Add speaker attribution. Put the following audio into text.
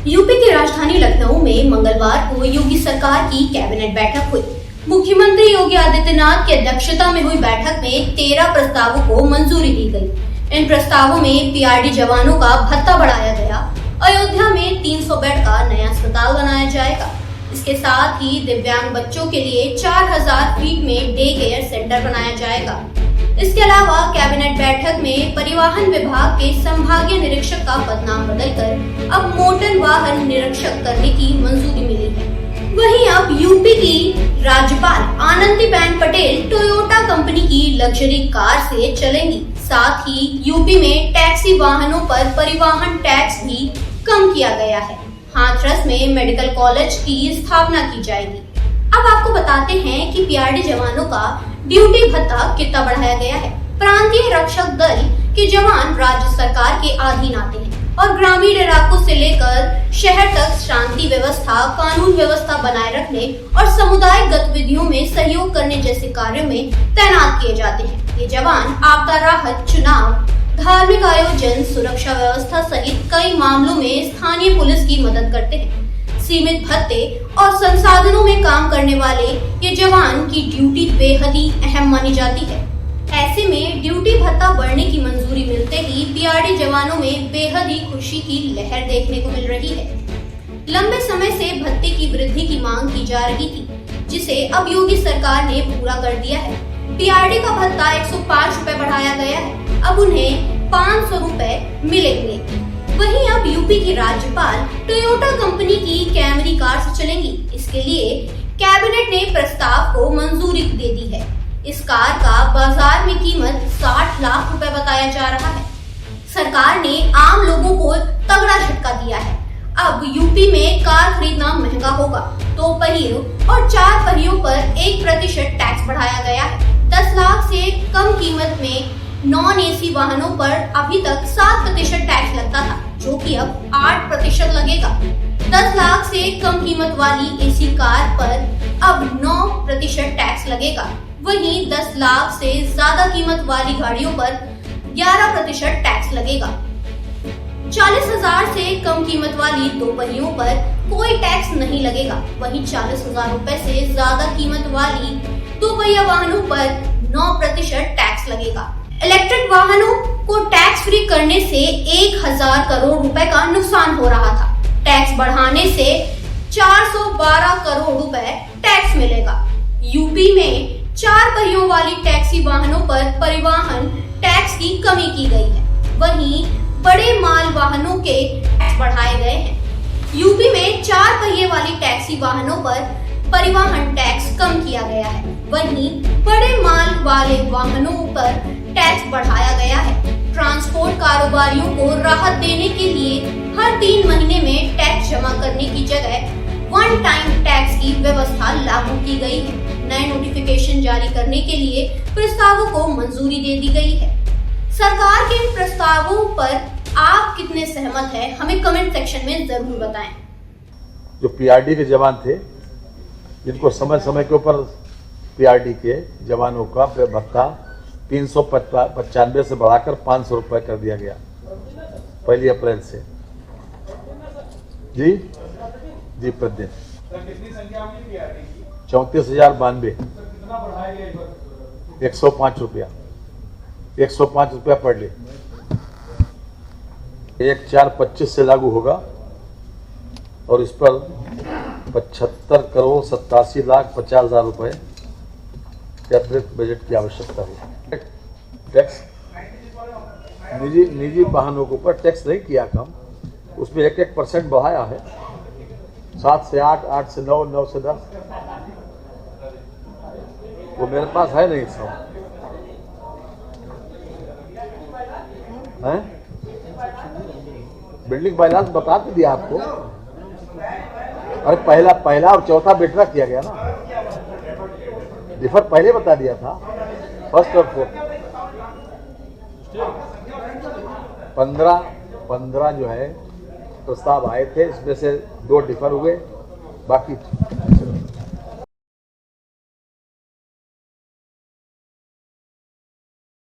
Speaker 1: UP की राजधानी लखनऊ में मंगलवार को योगी सरकार की कैबिनेट बैठक हुई। मुख्यमंत्री योगी आदित्यनाथ की अध्यक्षता में हुई बैठक में 13 प्रस्तावों को मंजूरी दी गई। इन प्रस्तावों में पीआरडी जवानों का भत्ता बढ़ाया गया। अयोध्या में 300 बेड का नया अस्पताल बनाया जाएगा। इसके साथ ही दिव्यांग बच्चों के लिए 4000 फीट में डे केयर सेंटर बनाया जाएगा। इसके अलावा कैबिनेट बैठक में परिवहन विभाग के संभागीय निरीक्षक का पदनाम बदलकर अब मोटर वाहन निरीक्षक करने की मंजूरी मिली है। वहीं अब यूपी की राज्यपाल आनंदीबेन पटेल टोयोटा कंपनी की लग्जरी कार से चलेंगी। साथ ही यूपी में टैक्सी वाहनों पर परिवहन टैक्स भी कम किया गया है। हाथरस में मेडिकल कॉलेज की स्थापना की जाएगी। अब आपको बताते हैं कि पीआरडी जवानों का ड्यूटी भत्ता कितना बढ़ाया गया है। प्रांतीय रक्षक दल के जवान राज्य सरकार के अधीन आते हैं और ग्रामीण इलाकों से लेकर शहर तक शांति व्यवस्था, कानून व्यवस्था बनाए रखने और सामुदायिक गतिविधियों में सहयोग करने जैसे कार्यों में तैनात किए जाते हैं। ये जवान आपदा राहत, चुनाव, धार्मिक आयोजन, सुरक्षा व्यवस्था सहित कई मामलों में स्थानीय पुलिस की मदद करते हैं। सीमित भत्ते और संसाधनों में काम करने वाले ये जवान की ड्यूटी बेहद ही अहम मानी जाती है। ऐसे में ड्यूटी भत्ता बढ़ने की मंजूरी मिलते ही पीआरडी जवानों में बेहद ही खुशी की लहर देखने को मिल रही है। लंबे समय से भत्ते की वृद्धि की मांग की जा रही थी, जिसे अब योगी सरकार ने पूरा कर दिया है। पीआरडी का भत्ता 105 रुपए बढ़ाया गया है। अब उन्हें 500 रुपए मिलेंगे। वहीं अब यूपी की राज्यपाल टोयोटा कंपनी की कैमरी कार से चलेंगी। इसके लिए कैबिनेट ने प्रस्ताव को मंजूरी दे दी है। इस कार का बाजार में कीमत 60 लाख रुपए बताया जा रहा है। सरकार ने आम लोगों को तगड़ा झटका दिया है। अब यूपी में कार खरीदना महंगा होगा। 2 पहियों और 4 पहियों पर 1% टैक्स बढ़ाया गया है। 10 लाख से कम कीमत में नॉन एसी वाहनों पर अभी तक 7% टैक्स लगता था, जो कि अब 8% लगेगा। 10 लाख से कम कीमत वाली एसी कार पर अब 9% टैक्स लगेगा। वहीं 10 लाख से ज्यादा कीमत वाली गाड़ियों पर 11% टैक्स लगेगा। 40,000 से कम कीमत वाली 2 पहियों पर कोई टैक्स नहीं लगेगा। वहीं 40,000 रुपए से ज्यादा कीमत वाली 2 पहिया वाहनों पर 9% टैक्स लगेगा। इलेक्ट्रिक वाहनों को टैक्स फ्री करने से 1000 करोड़ रुपए का नुकसान हो रहा था। टैक्स बढ़ाने से 412 करोड़ रुपए टैक्स मिलेगा। यूपी में 4 पहियों वाली टैक्सी वाहनों पर परिवहन टैक्स की कमी की गई है। वहीं बड़े माल वाहनों के टैक्स बढ़ाए गए हैं। यूपी में 4 पहिए वाली टैक्सी वाहनों पर परिवहन टैक्स कम किया गया है। वहीं बड़े माल वाले वाहनों पर टैक्स बढ़ाया गया है। ट्रांसपोर्ट कारोबारियों को राहत देने के लिए हर 3 महीने में टैक्स जमा करने की जगह वन टाइम टैक्स की व्यवस्था लागू की गई है। नए नोटिफिकेशन जारी करने के लिए प्रस्तावों को मंजूरी दे दी गई है। सरकार के इन प्रस्तावों पर आप कितने सहमत हैं, हमें कमेंट सेक्शन में जरूर बताएं।
Speaker 2: जो पीआरडी के जवान थे, जिनको समय समय के ऊपर पीआरडी के जवानों का भत्ता 395 से बढ़ाकर 500 रुपए कर दिया गया 1 अप्रैल से। जी प्रतिदिन 34,092 105 रुपया 105 रुपया पड़ ले। 1/4/25 से लागू होगा और इस पर 75,87,50,000 रुपए के अतिरिक्त बजट की आवश्यकता है। टैक्स निजी वाहनों के ऊपर टैक्स नहीं किया कम, उसमें 1% बढ़ाया है। 7 से 8, 8 से 9, 9 से 10। वो मेरे पास है नहीं सब है। बिल्डिंग बाइलांस बता के दिया आपको। अरे पहला और चौथा बेटरा किया गया ना, डिफर पहले बता दिया था। फर्स्ट और फोर्थ 15 जो है प्रस्ताव आए थे, इसमें से 2 डिफर हुए, बाकी